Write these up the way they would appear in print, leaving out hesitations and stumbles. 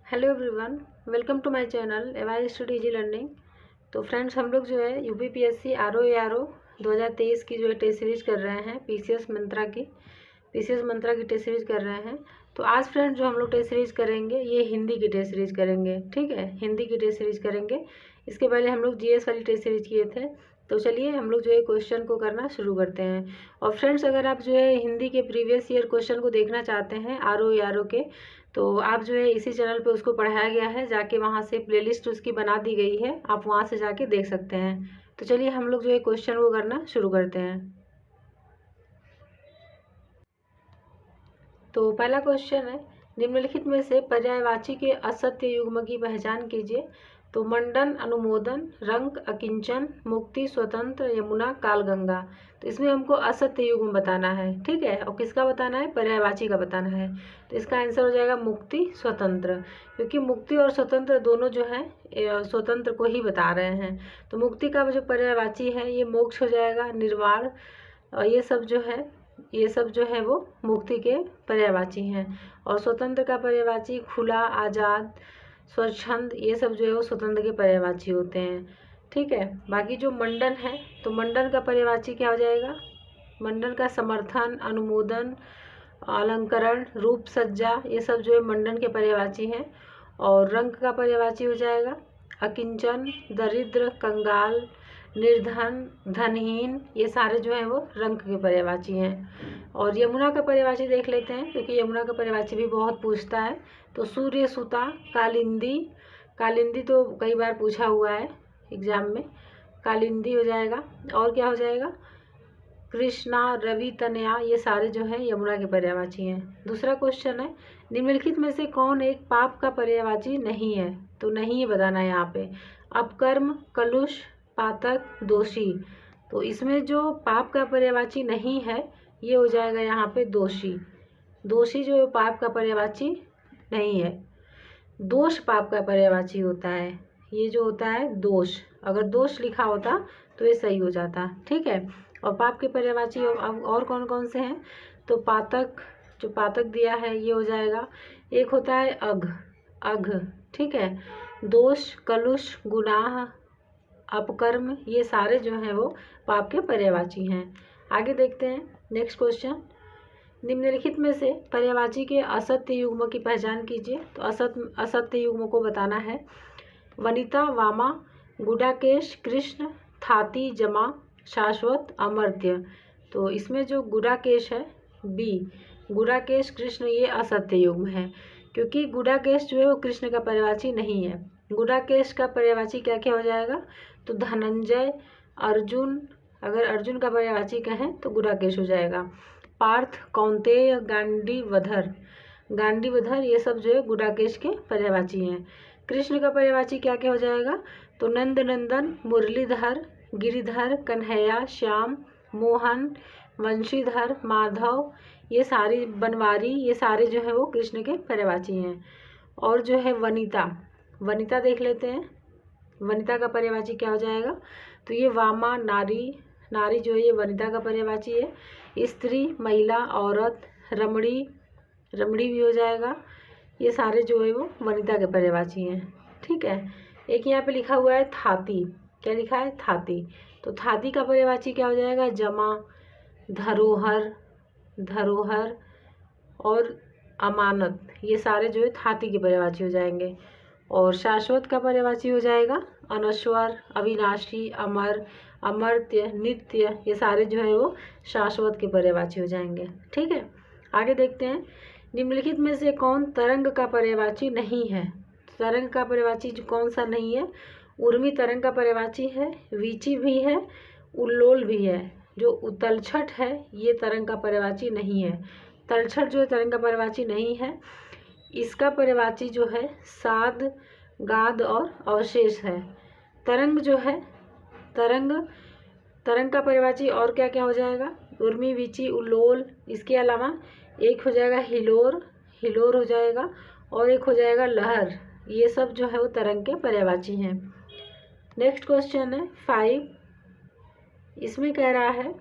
Hello everyone, welcome to my channel A Y study easy learning. तो friends, हम लोग जो है यूपीपीएससी आरओ 2023 की जो है टेस्ट सीरीज कर रहे हैं। पीसीएस मंत्रा की टेस्ट सीरीज कर रहे हैं। तो आज फ्रेंड्स जो हम लोग टेस्ट सीरीज करेंगे ये हिंदी की टेस्ट सीरीज करेंगे। ठीक है, हिंदी की टेस्ट सीरीज करेंगे। इसके पहले हम लोग जीएस वाली टेस्ट सीरीज किए थे। तो चलिए हम लोग जो है क्वेश्चन को करना शुरू करते हैं। और फ्रेंड्स, अगर आप जो है हिंदी के प्रीवियस ईयर क्वेश्चन को देखना चाहते हैं आरओ के, तो आप जो है इसी चैनल पे उसको पढ़ाया गया है, जाके वहाँ से प्लेलिस्ट उसकी बना दी गई है, आप वहाँ से जाके देख सकते हैं। तो चलिए हम लोग जो है क्वेश्चन को करना शुरू करते हैं। तो पहला क्वेश्चन है, निम्नलिखित में से पर्यायवाची के असत्य युग्म की पहचान कीजिए। तो मंडन, अनुमोदन, रंक, अकिंचन, मुक्ति, स्वतंत्र, यमुना, कालगंगा। तो इसमें हमको असत्य युग्म बताना है। ठीक है, और किसका बताना है? पर्यायवाची का बताना है। तो इसका आंसर हो जाएगा मुक्ति, स्वतंत्र, क्योंकि मुक्ति और स्वतंत्र दोनों जो है स्वतंत्र को ही बता रहे हैं। तो मुक्ति का जो पर्यायवाची है ये मोक्ष हो जाएगा, निर्वाण, और ये सब जो है वो मुक्ति के पर्यायवाची हैं। और स्वतंत्र का पर्यायवाची खुला, आज़ाद, स्वच्छंद, ये सब जो है वो स्वतंत्र के पर्यायवाची होते हैं। ठीक है, बाकी जो मंडन है, तो मंडन का पर्यायवाची क्या हो जाएगा? मंडन का समर्थन, अनुमोदन, अलंकरण, रूप, सज्जा, ये सब जो है मंडन के पर्यायवाची हैं। और रंक का पर्यायवाची हो जाएगा अकिंचन, दरिद्र, कंगाल, निर्धन, धनहीन, ये सारे जो हैं वो रंक के पर्यायवाची हैं। और यमुना का पर्यायवाची देख लेते हैं, क्योंकि यमुना का पर्यायवाची भी बहुत पूछता है। तो सूर्य, सुता, कालिंदी, कालिंदी तो कई बार पूछा हुआ है एग्जाम में, कालिंदी हो जाएगा। और क्या हो जाएगा? कृष्णा, रवि, तनया, ये सारे जो है यमुना के पर्यायवाची हैं। दूसरा क्वेश्चन है, निम्नलिखित में से कौन एक पाप का पर्यायवाची नहीं है? तो नहीं बताना है यहाँ पे। अपकर्म, कलुष, पातक, दोषी। तो इसमें जो पाप का पर्यायवाची नहीं है ये हो जाएगा यहाँ पे दोषी। दोषी जो पाप का पर्यायवाची नहीं है। दोष पाप का पर्यायवाची होता है। ये जो होता है दोष, अगर दोष लिखा होता तो ये सही हो जाता। ठीक है, और पाप के पर्यायवाची और कौन कौन से हैं? तो पातक, जो पातक दिया है ये हो जाएगा। एक होता है अघ। ठीक है, दोष, कलुष, गुनाह, अपकर्म, ये सारे जो हैं वो पाप के पर्यायवाची हैं। आगे देखते हैं नेक्स्ट क्वेश्चन, निम्नलिखित में से पर्यायवाची के असत्य युग्म की पहचान कीजिए। तो असत्य युग्म को बताना है। वनिता, वामा, गुडाकेश, कृष्ण, थाती, जमा, शाश्वत, अमर्त्य। तो इसमें जो गुडाकेश है बी, गुडाकेश, कृष्ण, ये असत्य युग्म है, क्योंकि गुडाकेश जो है वो कृष्ण का पर्यायवाची नहीं है। गुडाकेश का पर्यायवाची क्या क्या हो जाएगा? तो धनंजय, अर्जुन, अगर अर्जुन का पर्यायवाची कहें तो गुडाकेश हो जाएगा। पार्थ, कौंतेय, गांडीवधर, ये सब जो है गुडाकेश के पर्यायवाची हैं। कृष्ण का पर्यायवाची क्या क्या हो जाएगा? तो नंद नंदन, मुरलीधर, गिरिधर, कन्हैया, श्याम, मोहन, वंशीधर, माधव, ये सारी, बनवारी, ये सारे जो है वो कृष्ण के पर्यायवाची हैं। और जो है वनिता देख लेते हैं। वनिता का पर्यायवाची क्या हो जाएगा? तो ये वामा, नारी जो है ये वनिता का पर्यायवाची है। स्त्री, महिला, औरत, रमणी भी हो जाएगा। ये सारे जो है वो वनिता के पर्यायवाची हैं। ठीक है, एक यहाँ पे लिखा हुआ है थाती, क्या लिखा है? थाती। तो थाती का पर्यायवाची क्या हो जाएगा? जमा, धरोहर और अमानत, ये सारे जो है थाती के पर्यायवाची हो जाएंगे। और शाश्वत का पर्यायवाची हो जाएगा अनश्वर, अविनाशी, अमर, अमर्त्य, नित्य, ये सारे जो है वो शाश्वत के पर्यायवाची हो जाएंगे। ठीक है, आगे देखते हैं, निम्नलिखित में से कौन तरंग का पर्यायवाची नहीं है? तरंग का पर्यायवाची कौन सा नहीं है? उर्मी तरंग का पर्यायवाची है, वीची भी है, उल्लोल भी है। जो तलछट है ये तरंग का पर्यायवाची नहीं है। तलछट जो है तरंग का पर्यायवाची नहीं है। इसका पर्यायवाची जो है साध, गाद और अवशेष है। तरंग जो है, तरंग का पर्यायवाची और क्या क्या हो जाएगा? उर्मी, वीची, उल्लोल, इसके अलावा एक हो जाएगा हिलोर हो जाएगा, और एक हो जाएगा लहर। ये सब जो है वो तरंग के पर्यायवाची हैं। नेक्स्ट क्वेश्चन है 5, इसमें कह रहा है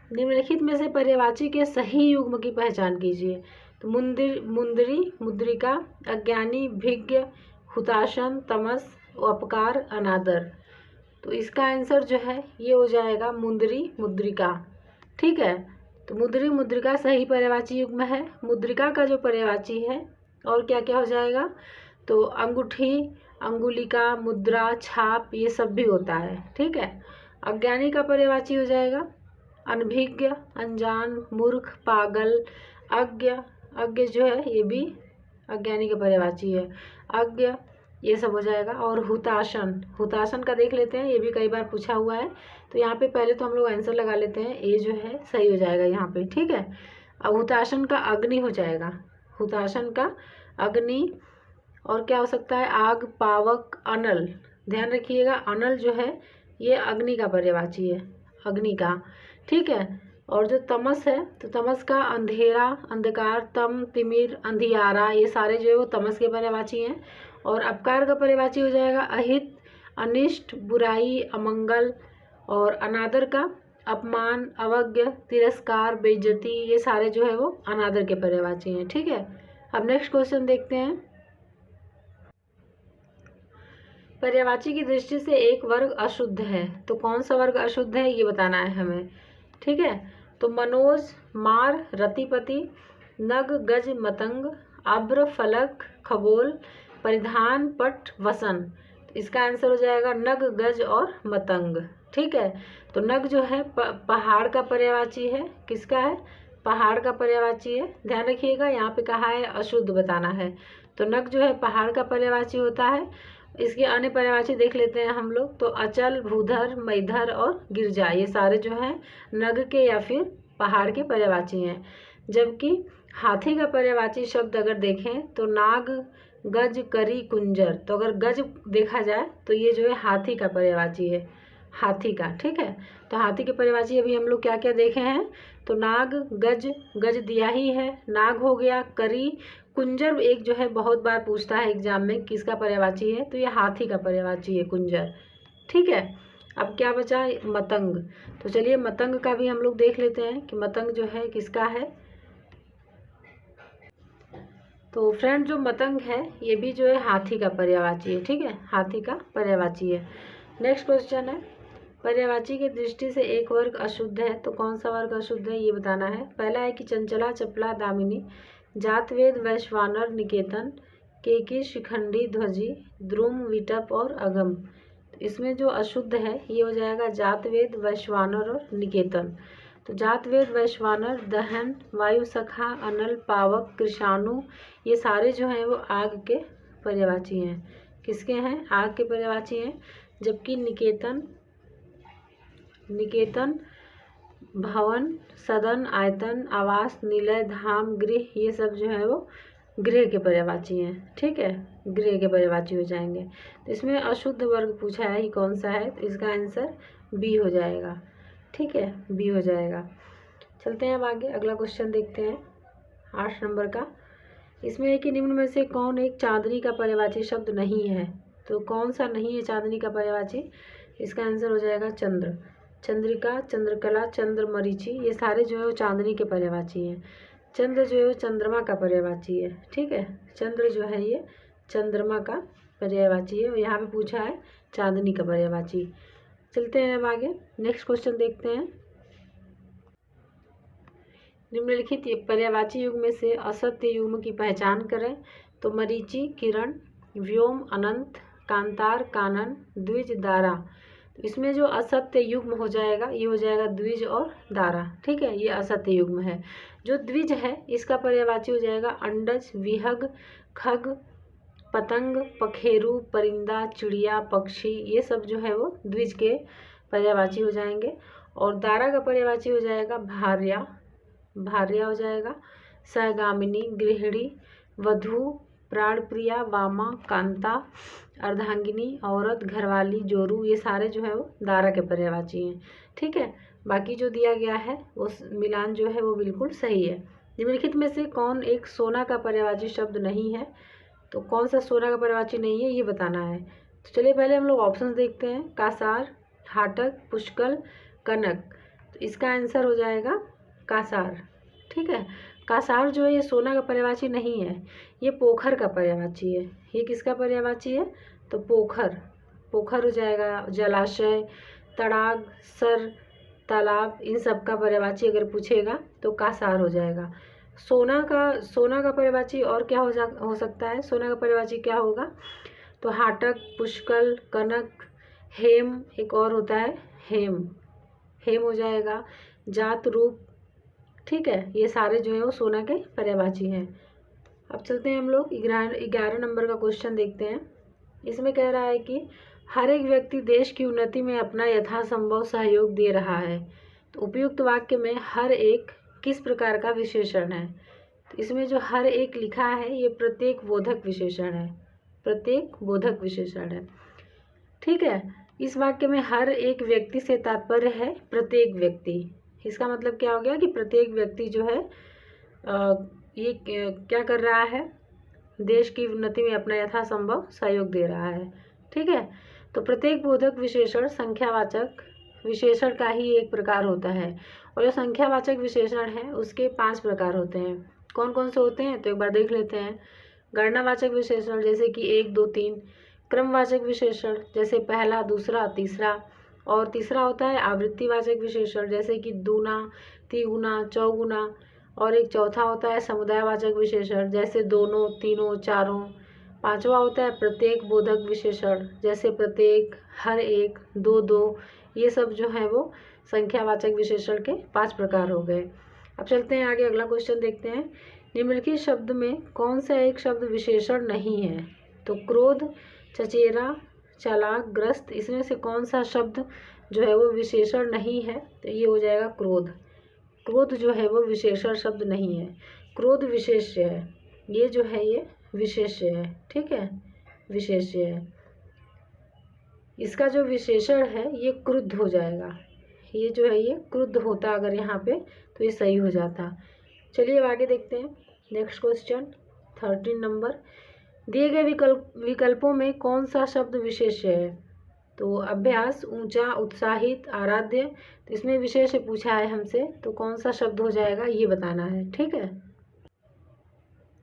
निम्नलिखित में से पर्यायवाची के सही युग्म की पहचान कीजिए। तो मुंदरी, मुद्रिका, अज्ञानी, भिज्ञ, हुताशन, तमस, अपकार, अनादर। तो इसका आंसर जो है ये हो जाएगा मुंदरी, मुद्रिका। ठीक है, तो मुंदरी, मुद्रिका सही पर्यायवाची युग्म है। मुद्रिका का जो पर्यायवाची है और क्या क्या हो जाएगा, तो अंगूठी, अंगुलिका, मुद्रा, छाप, ये सब भी होता है। ठीक है, अज्ञानी का पर्यायवाची हो जाएगा अनभिज्ञ, अनजान, मूर्ख, पागल, अज्ञ। अज्ञ जो है ये भी अज्ञानी का पर्यायवाची है, अज्ञ, ये सब हो जाएगा। और हुताशन, हुताशन का देख लेते हैं, ये भी कई बार पूछा हुआ है। तो यहाँ पे पहले तो हम लोग आंसर लगा लेते हैं, ए जो है सही हो जाएगा यहाँ पे। ठीक है, अब हुताशन का अग्नि हो जाएगा, हुताशन का अग्नि। और क्या हो सकता है, आग, पावक, अनल। ध्यान रखिएगा, अनल जो है ये अग्नि का पर्यायवाची है, अग्नि का। ठीक है, और जो तमस है तो तमस का अंधेरा, अंधकार, तम, तिमिर, अंधियारा, ये सारे जो है वो तमस के पर्यायवाची हैं। और अपकार का पर्यायवाची हो जाएगा अहित, अनिष्ट, बुराई, अमंगल। और अनादर का अपमान, अवज्ञ, तिरस्कार, बेइज्जती, ये सारे जो है वो अनादर के पर्यायवाची हैं। ठीक है, अब नेक्स्ट क्वेश्चन देखते हैं। पर्यायवाची की दृष्टि से एक वर्ग अशुद्ध है, तो कौन सा वर्ग अशुद्ध है ये बताना है हमें। ठीक है, तो मनोज, मार, रतिपति, नग, गज, मतंग, अभ्र, फलक, खगोल, परिधान, पट, वसन। तो इसका आंसर हो जाएगा नग, गज और मतंग। ठीक है, तो नग जो है पहाड़ का पर्यायवाची है। किसका है, पहाड़ का पर्यायवाची है। ध्यान रखिएगा, यहाँ पे कहा है अशुद्ध बताना है, तो नग जो है पहाड़ का पर्यायवाची होता है। इसके अन्य पर्यायवाची देख लेते हैं हम लोग, तो अचल, भूधर, मैधर और गिरजा, ये सारे जो हैं नग के या फिर पहाड़ के पर्यायवाची हैं। जबकि हाथी का पर्यायवाची शब्द अगर देखें तो नाग, गज, करी, कुंजर। तो अगर गज देखा जाए तो ये जो है हाथी का पर्यायवाची है, हाथी का। ठीक है, तो हाथी के पर्यायवाची अभी हम लोग क्या क्या देखे हैं, तो नाग, गज, गज दिया ही है, नाग हो गया, करी, कुंजर एक जो है बहुत बार पूछता है एग्जाम में किसका पर्यायवाची है, तो ये हाथी का पर्यायवाची है, कुंजर। ठीक है, अब क्या बचा, मतंग। तो चलिए मतंग का भी हम लोग देख लेते हैं कि मतंग जो है किसका है। तो फ्रेंड जो मतंग है ये भी जो है हाथी का पर्यायवाची है। ठीक है, हाथी का पर्यायवाची है। नेक्स्ट क्वेश्चन है, पर्यायवाची की दृष्टि से एक वर्ग अशुद्ध है, तो कौन सा वर्ग अशुद्ध है ये बताना है। पहला है कि चंचला, चपला, दामिनी, जातवेद, वैश्वानर, निकेतन, केकी, शिखंडी, ध्वजी, द्रुम, विटप और अगम। तो इसमें जो अशुद्ध है ये हो जाएगा जातवेद, वैश्वानर और निकेतन। तो जातवेद, वैश्वानर, दहन, वायुसखा, अनल, पावक, कृषाणु, ये सारे जो हैं वो आग के पर्यायवाची हैं। किसके हैं, आग के पर्यायवाची हैं। जबकि निकेतन, निकेतन भवन, सदन, आयतन, आवास, निलय, धाम, गृह, ये सब जो है वो गृह के पर्यायवाची हैं। ठीक है, गृह के पर्यायवाची हो जाएंगे। तो इसमें अशुद्ध वर्ग पूछा है, ये कौन सा है, तो इसका आंसर बी हो जाएगा। ठीक है, बी हो जाएगा। चलते हैं अब आगे, अगला क्वेश्चन देखते हैं 8 नंबर का। इसमें है कि निम्न में से कौन एक चांदनी का पर्यायवाची शब्द नहीं है, तो कौन सा नहीं है चांदनी का पर्यायवाची, इसका आंसर हो जाएगा चंद्र। चंद्रिका, चंद्रकला, चंद्रमरीचि, ये सारे जो है वो चांदनी के पर्यायवाची हैं। चंद्र जो है वो चंद्रमा का पर्यायवाची है। ठीक है, चंद्र जो है ये चंद्रमा का पर्यायवाची है, और यहाँ पे पूछा है चांदनी का पर्यायवाची। चलते हैं अब आगे, नेक्स्ट क्वेश्चन देखते हैं। निम्नलिखित पर्यायवाची युग्म में से असत्य युग्म की पहचान करें। तो मरीचि, किरण, व्योम, अनंत, कांतार, कानन, द्विज, दारा। तो इसमें जो असत्य युग्म हो जाएगा ये हो जाएगा द्विज और दारा। ठीक है, ये असत्य युग्म है। जो द्विज है इसका पर्यायवाची हो जाएगा अंडज, विहग, खग, पतंग, पखेरु, परिंदा, चिड़िया, पक्षी, ये सब जो है वो द्विज के पर्यायवाची हो जाएंगे। और दारा का पर्यायवाची हो जाएगा भार्या, भार्या हो जाएगा, सहगामिनी, गृहिणी, वधू, प्राणप्रिया, वामा, कांता, अर्धांगिनी, औरत, घरवाली, जोरू, ये सारे जो है वो दारा के पर्यायवाची हैं। ठीक है, बाकी जो दिया गया है वो मिलान जो है वो बिल्कुल सही है। निम्नलिखित में से कौन एक सोना का पर्यायवाची शब्द नहीं है, तो कौन सा सोना का पर्यायवाची नहीं है ये बताना है। तो चलिए पहले हम लोग ऑप्शन देखते हैं, कासार, हाटक, पुष्कल, कनक। तो इसका आंसर हो जाएगा कासार। ठीक है, कासार जो है ये सोना का पर्यायवाची नहीं है, ये पोखर का पर्यायवाची है। ये किसका पर्यायवाची है? तो पोखर, पोखर हो जाएगा। जलाशय, तड़ाग, सर, तालाब, इन सब का पर्यायवाची अगर पूछेगा तो कासार हो जाएगा। सोना का पर्यायवाची और क्या हो सकता है? सोना का पर्यायवाची क्या होगा? तो हाटक, पुष्कल, कनक, हेम, एक और होता है हेम, हेम हो जाएगा। जात, रूप, ठीक है, ये सारे जो है वो सोना के पर्यायवाची हैं। अब चलते हैं हम लोग 11 नंबर का क्वेश्चन देखते हैं। इसमें कह रहा है कि हर एक व्यक्ति देश की उन्नति में अपना यथासंभव सहयोग दे रहा है। तो उपयुक्त वाक्य में हर एक किस प्रकार का विशेषण है? तो इसमें जो हर एक लिखा है ये प्रत्येक बोधक विशेषण है, प्रत्येक बोधक विशेषण है। ठीक है, इस वाक्य में हर एक व्यक्ति से तात्पर्य है प्रत्येक व्यक्ति। इसका मतलब क्या हो गया कि प्रत्येक व्यक्ति जो है ये क्या कर रहा है? देश की उन्नति में अपना यथासंभव सहयोग दे रहा है। ठीक है, तो प्रत्येक बोधक विशेषण संख्यावाचक विशेषण का ही एक प्रकार होता है। और जो संख्यावाचक विशेषण है उसके 5 प्रकार होते हैं। कौन कौन से होते हैं? तो एक बार देख लेते हैं। गणनावाचक विशेषण जैसे कि 1, 2, 3। क्रमवाचक विशेषण जैसे पहला, दूसरा, तीसरा। और तीसरा होता है आवृत्तिवाचक विशेषण जैसे कि दूना, तिगुना, चौगुना। और एक चौथा होता है समुदायवाचक विशेषण जैसे दोनों, तीनों, चारों। पांचवा होता है प्रत्येक बोधक विशेषण जैसे प्रत्येक, हर एक, दो दो। ये सब जो है वो संख्यावाचक विशेषण के 5 प्रकार हो गए। अब चलते हैं आगे, अगला क्वेश्चन देखते हैं। निम्नलिखित शब्द में कौन सा एक शब्द विशेषण नहीं है? तो क्रोध, चचेरा, चालाक, ग्रस्त, इसमें से कौन सा शब्द जो है वो विशेषण नहीं है? तो ये हो जाएगा क्रोध। क्रोध जो है वो विशेषण शब्द नहीं है, क्रोध विशेष्य है। ये जो है ये विशेष्य है, ठीक है, विशेष्य है। इसका जो विशेषण है ये क्रुद्ध हो जाएगा। ये जो है ये क्रुद्ध होता अगर यहाँ पे तो ये सही हो जाता। चलिए अब आगे देखते हैं। Next question 13 number. दिए गए विकल्पों में कौन सा शब्द विशेष्य है? तो अभ्यास, ऊंचा, उत्साहित, आराध्य। तो इसमें विशेष पूछा है हमसे, तो कौन सा शब्द हो जाएगा ये बताना है। ठीक है,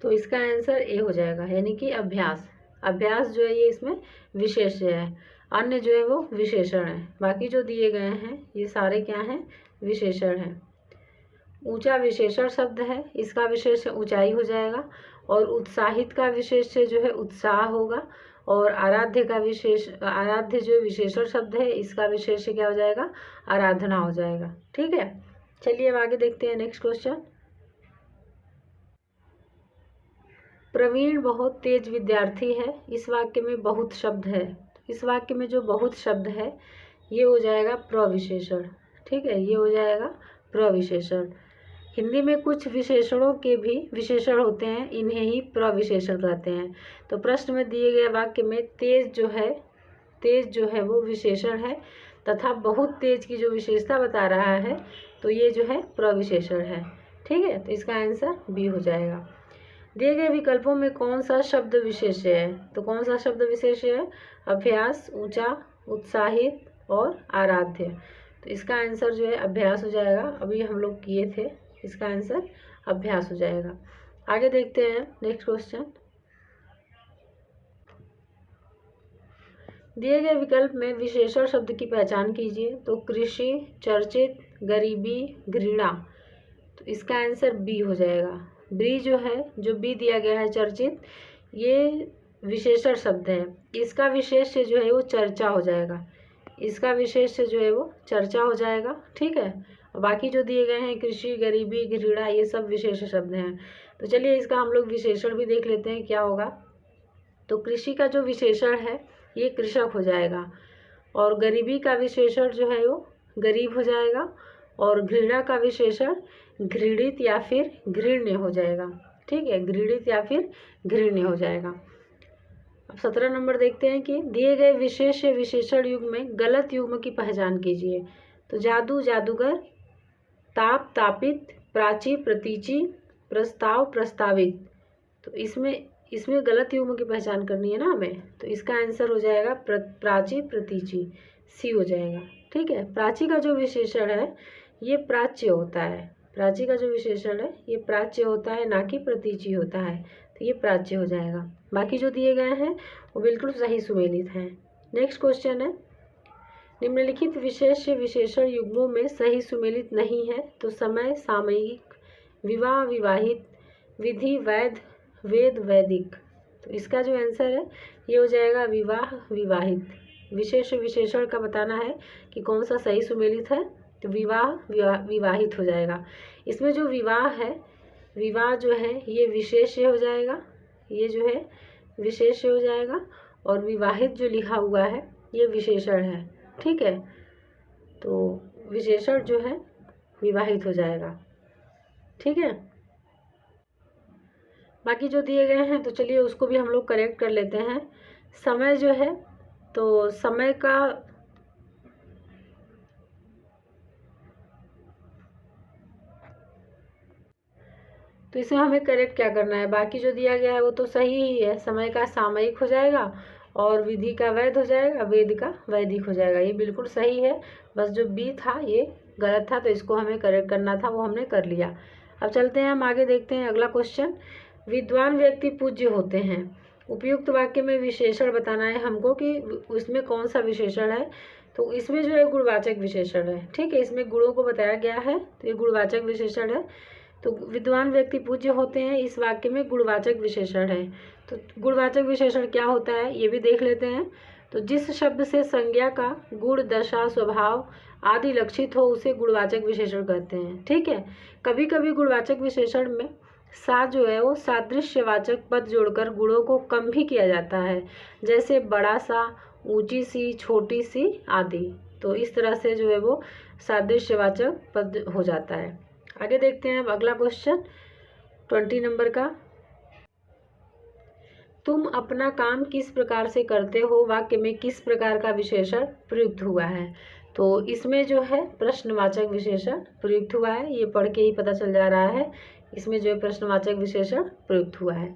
तो इसका आंसर ए हो जाएगा, यानी कि अभ्यास। अभ्यास जो है ये इसमें विशेष्य है, अन्य जो है वो विशेषण है। बाकी जो दिए गए हैं ये सारे क्या हैं? विशेषण हैं। ऊंचा विशेषण शब्द है, इसका विशेष्य ऊंचाई हो जाएगा। और उत्साहित का विशेष्य जो है उत्साह होगा। और आराध्य जो विशेषण शब्द है इसका विशेष्य क्या हो जाएगा? आराधना हो जाएगा। ठीक है, चलिए अब आगे देखते हैं नेक्स्ट क्वेश्चन। प्रवीण बहुत तेज विद्यार्थी है। इस वाक्य में बहुत शब्द है। इस वाक्य में जो बहुत शब्द है ये हो जाएगा प्रविशेषण। ठीक है, ये हो जाएगा प्रविशेषण। हिंदी में कुछ विशेषणों के भी विशेषण होते हैं, इन्हें ही प्रविशेषण कहते हैं। तो प्रश्न में दिए गए वाक्य में तेज जो है वो विशेषण है तथा बहुत तेज की जो विशेषता बता रहा है तो ये जो है प्रविशेषण है। ठीक है, तो इसका आंसर बी हो जाएगा। दिए गए विकल्पों में कौन सा शब्द विशेष्य है? तो कौन सा शब्द विशेष्य है? अभ्यास, ऊंचा, उत्साहित और आराध्य। तो इसका आंसर जो है अभ्यास हो जाएगा। अभी हम लोग किए थे, इसका आंसर अभ्यास हो जाएगा। आगे देखते हैं नेक्स्ट क्वेश्चन। दिए गए विकल्प में विशेषण शब्द की पहचान कीजिए। तो कृषि, चर्चित, गरीबी, घृणा। तो इसका आंसर बी हो जाएगा। बी जो है, जो बी दिया गया है चर्चित, ये विशेषण शब्द है। इसका विशेष्य जो है वो चर्चा हो जाएगा। इसका विशेष्य जो है वो चर्चा हो जाएगा। ठीक है, और बाकी जो दिए गए हैं कृषि, गरीबी, घृणा, ये सब विशेष शब्द हैं। तो चलिए इसका हम लोग विशेषण भी देख लेते हैं क्या होगा। तो कृषि का जो विशेषण है ये कृषक हो जाएगा। और गरीबी का विशेषण जो है वो गरीब हो जाएगा। और घृणा का विशेषण घृणित या फिर घृण्य हो जाएगा। ठीक है, घृणित या फिर घृण्य हो जाएगा। अब 17 नंबर देखते हैं कि दिए गए विशेष विशेषण युग्म में गलत युग्म की पहचान कीजिए। तो जादू, जादूगर, ताप, तापित, प्राची, प्रतीची, प्रस्ताव, प्रस्तावित। तो इसमें गलत युग्म की पहचान करनी है ना हमें। तो इसका आंसर हो जाएगा प्राची, प्रतीची, सी हो जाएगा। ठीक है, प्राची का जो विशेषण है ये प्राच्य होता है। प्राची का जो विशेषण है ये प्राच्य होता है, ना कि प्रतीची होता है, तो ये प्राच्य हो जाएगा। बाकी जो दिए गए हैं वो बिल्कुल सही सुमेलित हैं। नेक्स्ट क्वेश्चन है, निम्नलिखित विशेष विशेषण युग्मों में सही सुमेलित नहीं है तो समय, सामयिक, विवाह, विवाहित, विधि, वैध, वेद, वैदिक। तो इसका जो आंसर है ये हो जाएगा विवाह, विवाहित। विशेष विशेषण का बताना है कि कौन सा सही सुमेलित है, तो विवाह, विवाहित हो जाएगा। इसमें जो विवाह है, विवाह जो है ये विशेष हो जाएगा, ये जो है विशेष हो जाएगा, और विवाहित जो लिखा हुआ है ये विशेषण है। ठीक है, तो विशेषण जो है विवाहित हो जाएगा। ठीक है, बाकी जो दिए गए हैं तो चलिए उसको भी हम लोग करेक्ट कर लेते हैं। समय जो है, तो समय का तो इसमें हमें करेक्ट क्या करना है, बाकी जो दिया गया है वो तो सही ही है। समय का सामयिक हो जाएगा, और विधि का वैध हो जाएगा, वेद का वैदिक हो जाएगा, ये बिल्कुल सही है। बस जो बी था ये गलत था, तो इसको हमें करेक्ट करना था, वो हमने कर लिया। अब चलते हैं हम आगे, देखते हैं अगला क्वेश्चन। विद्वान व्यक्ति पूज्य होते हैं। उपयुक्त वाक्य में विशेषण बताना है हमको कि उसमें कौन सा विशेषण है। तो इसमें जो है गुणवाचक विशेषण है। ठीक है, इसमें गुणों को बताया गया है, तो ये गुणवाचक विशेषण है। तो विद्वान व्यक्ति पूज्य होते हैं, इस वाक्य में गुणवाचक विशेषण है। तो गुणवाचक विशेषण क्या होता है ये भी देख लेते हैं। तो जिस शब्द से संज्ञा का गुण, दशा, स्वभाव आदि लक्षित हो उसे गुणवाचक विशेषण कहते हैं। ठीक है, कभी कभी गुणवाचक विशेषण में सा जो है वो सादृश्यवाचक पद जोड़कर गुणों को कम भी किया जाता है, जैसे बड़ा सा, ऊंची सी, छोटी सी आदि। तो इस तरह से जो है वो सादृश्यवाचक पद हो जाता है। आगे देखते हैं अब अगला क्वेश्चन 20 नंबर का। तुम अपना काम किस प्रकार से करते हो वाक्य में किस प्रकार का विशेषण प्रयुक्त हुआ है। तो इसमें जो है प्रश्नवाचक विशेषण प्रयुक्त हुआ है, ये पढ़ के ही पता चल जा रहा है। इसमें जो है प्रश्नवाचक विशेषण प्रयुक्त हुआ है।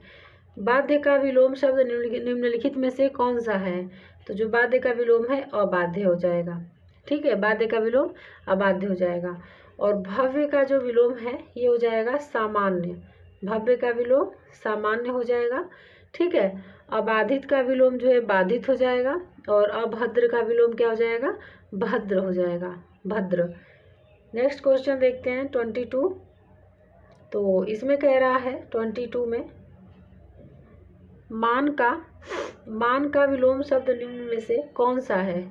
बाध्य का विलोम शब्द निम्नलिखित में से कौन सा है। तो जो बाध्य का विलोम है अबाध्य हो जाएगा। ठीक है, बाध्य का विलोम अबाध्य हो जाएगा। और भव्य का जो विलोम है ये हो जाएगा सामान्य। भव्य का विलोम सामान्य हो जाएगा। ठीक है, अबाधित का विलोम जो है बाधित हो जाएगा, और अभद्र का विलोम क्या हो जाएगा, भद्र हो जाएगा, भद्र। नेक्स्ट क्वेश्चन देखते हैं 22। तो इसमें कह रहा है 22 में मान का विलोम शब्द निम्न में से कौन सा है।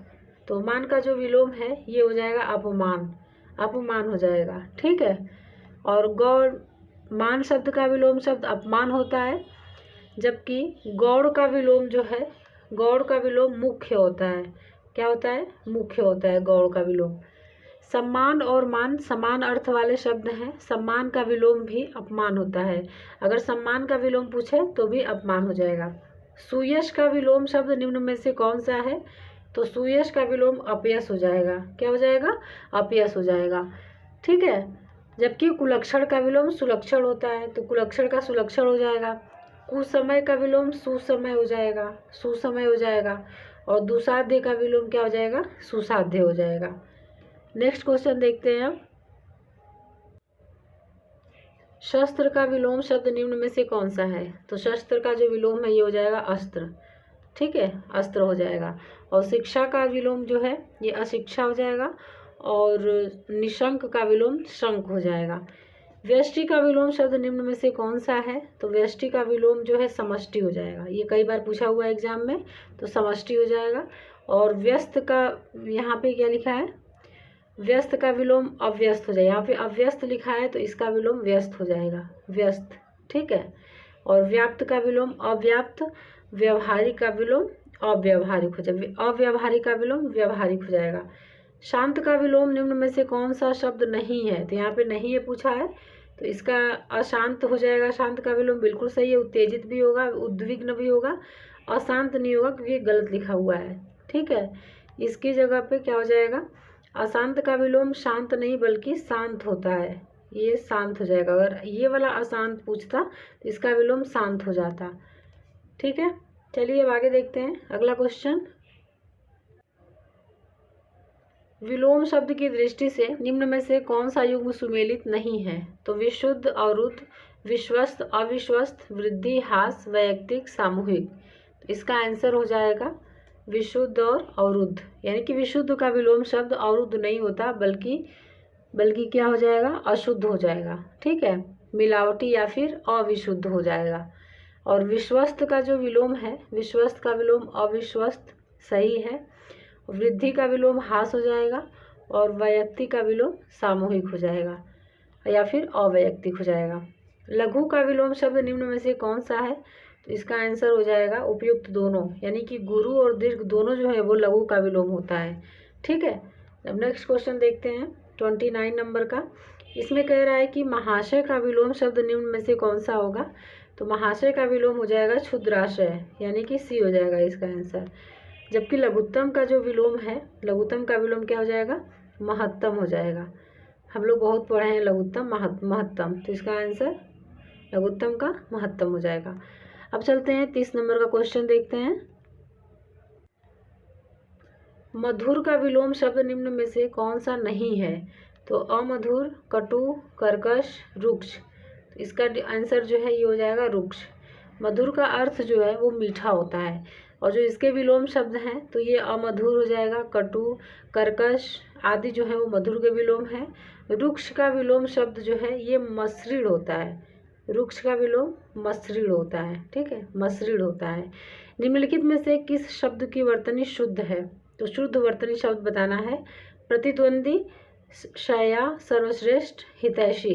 तो मान का जो विलोम है ये हो जाएगा अपमान, अपमान हो जाएगा। ठीक है, और गौड़, मान शब्द का विलोम शब्द अपमान होता है, जबकि गौड़ का विलोम जो है, गौड़ का विलोम मुख्य होता है। क्या होता है, मुख्य होता है गौड़ का विलोम। सम्मान और मान समान अर्थ वाले शब्द हैं, सम्मान का विलोम भी अपमान होता है। अगर सम्मान का विलोम पूछे तो भी अपमान हो जाएगा। सुयश का विलोम शब्द निम्न में से कौन सा है। तो सुयश का विलोम अपयश हो जाएगा। क्या हो जाएगा, अपयश हो जाएगा। ठीक है, जबकि कुलक्षण का विलोम सुलक्षण होता है, तो कुलक्षण का सुलक्षण हो जाएगा। कुसमय का विलोम सुसमय हो जाएगा, सुसमय हो जाएगा। और दुसाध्य का विलोम क्या हो जाएगा, सुसाध्य हो जाएगा। नेक्स्ट क्वेश्चन देखते हैं अब। शस्त्र का विलोम शब्द निम्न में से कौन सा है। तो शस्त्र का जो विलोम है ये हो जाएगा अस्त्र। ठीक है, अस्त्र हो जाएगा। और शिक्षा का विलोम जो है ये अशिक्षा हो जाएगा, और निशंक का विलोम शंक हो जाएगा। व्यष्टि का विलोम शब्द निम्न में से कौन सा है। तो व्यष्टि का विलोम जो है समष्टि हो जाएगा, ये कई बार पूछा हुआ है एग्जाम में, तो समष्टि हो जाएगा। और व्यस्त का यहाँ पे क्या लिखा है, व्यस्त का विलोम अव्यस्त हो जाएगा। यहाँ पे अव्यस्त लिखा है तो इसका विलोम व्यस्त हो जाएगा, व्यस्त। ठीक है, और व्याप्त का विलोम अव्याप्त, व्यवहारिक का विलोम अव्यवहारिक हो जाएगा, अव्यवहारिक का विलोम व्यवहारिक हो जाएगा। शांत का विलोम निम्न में से कौन सा शब्द नहीं है। तो यहाँ पे नहीं है पूछा है, तो इसका अशांत हो जाएगा। शांत का विलोम बिल्कुल सही है, उत्तेजित भी होगा, उद्विग्न भी होगा, अशांत नहीं होगा क्योंकि गलत लिखा हुआ है। ठीक है, इसकी जगह पे क्या हो जाएगा, अशांत का विलोम शांत नहीं बल्कि शांत होता है, ये शांत हो जाएगा। अगर ये वाला अशांत पूछता तो इसका विलोम शांत हो जाता। ठीक है, चलिए अब आगे देखते हैं अगला क्वेश्चन। विलोम शब्द की दृष्टि से निम्न में से कौन सा युग्म सुमेलित नहीं है? तो विशुद्ध, अवरुद्ध, विश्वस्त, अविश्वस्त, वृद्धि, हास, वैयक्तिक, सामूहिक। तो इसका आंसर हो जाएगा विशुद्ध और अवरुद्ध। यानी कि विशुद्ध का विलोम शब्द अवरुद्ध नहीं होता, बल्कि क्या हो जाएगा? अशुद्ध हो जाएगा। ठीक है, मिलावटी या फिर अविशुद्ध हो जाएगा। और विश्वस्त का जो विलोम है, विश्वस्त का विलोम अविश्वस्त सही है। वृद्धि का विलोम हास हो जाएगा और वैयक्तिक का विलोम सामूहिक हो जाएगा या फिर अवैयक्तिक हो जाएगा। लघु का विलोम शब्द निम्न में से कौन सा है? तो इसका आंसर हो जाएगा उपयुक्त दोनों। यानी कि गुरु और दीर्घ दोनों जो है वो लघु का विलोम होता है। ठीक है, अब नेक्स्ट क्वेश्चन देखते हैं 29 नंबर का। इसमें कह रहा है कि महाशय का विलोम शब्द निम्न में से कौन सा होगा? तो महाशय का विलोम हो जाएगा क्षुद्राशय, यानी कि सी हो जाएगा इसका आंसर। जबकि लघुत्तम का जो विलोम है, लघुत्तम का विलोम क्या हो जाएगा? महत्तम हो जाएगा। हम लोग बहुत पढ़े हैं लघुत्तम महत्तम, तो इसका आंसर लघुत्तम का महत्तम हो जाएगा। अब चलते हैं 30 नंबर का क्वेश्चन देखते हैं। मधुर का विलोम शब्द निम्न में से कौन सा नहीं है? तो अमधुर, कटु, कर्कश, रुक्ष। तो इसका आंसर जो है ये हो जाएगा रुक्ष। मधुर का अर्थ जो है वो मीठा होता है और जो इसके विलोम शब्द हैं तो ये अमधुर हो जाएगा, कटु, कर्कश आदि जो है वो मधुर के विलोम है। रुक्ष का विलोम शब्द जो है ये मसृण होता है। रुक्ष का विलोम मसृण होता है। ठीक है, मसृण होता है। निम्नलिखित में से किस शब्द की वर्तनी शुद्ध है? तो शुद्ध वर्तनी शब्द बताना है। प्रतिद्वंदी, शया, सर्वश्रेष्ठ, हितैषी।